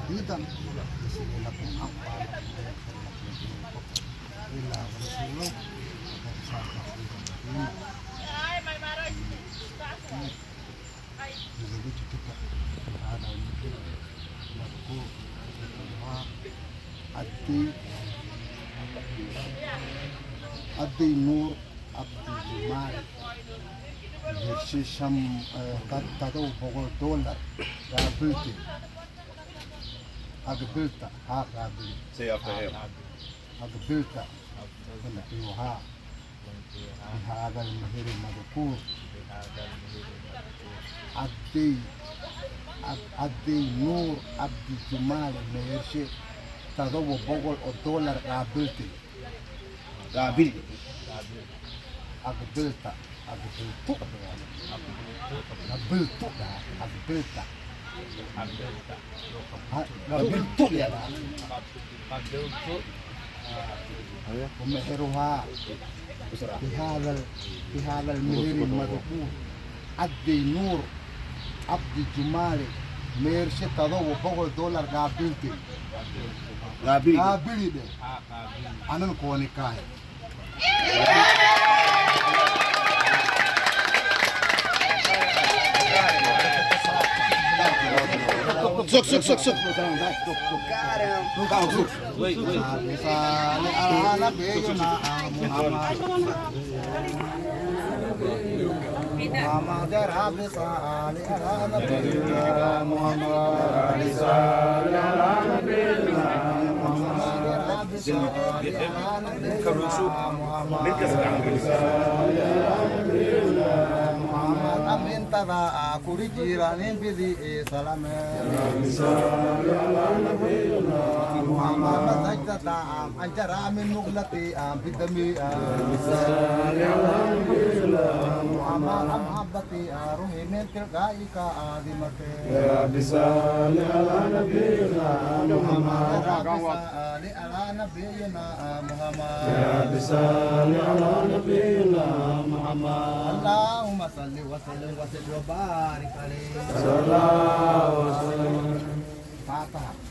Didan sila kung apa ila rasulullah sa jadi kita ada laku Adi Nur Abdi Jumal Shisham Tado Bogor Dollar Gabilti Agabilta Ha Gabil Say after him. Agabilta Piuha Hagal Mahiri Madukur Adi Nur Abdi Jumal Mehershi Tado Bogor Dollar Gabilti Gabil. Agabilta Agabiltu ya ومهرها بهذا المهر المذكور أدي نور عبد جمالي ميرشي تضو بقول دولار قابلتي قابلي ده أنا نكوني كاي Suk. Wait. Amin tada kuri jiranin bidi salam Muhammad ajda anjara min muglati bidami Muhammad amhabati ruhi min tilgaika adimate bisani ala nabiyina Muhammad bisani ala nabiyina Muhammad bisani ala nabiyina Muhammad Allahumma salli wa sallim wa barik alaihi sallallahu alaihi wasallam Fatah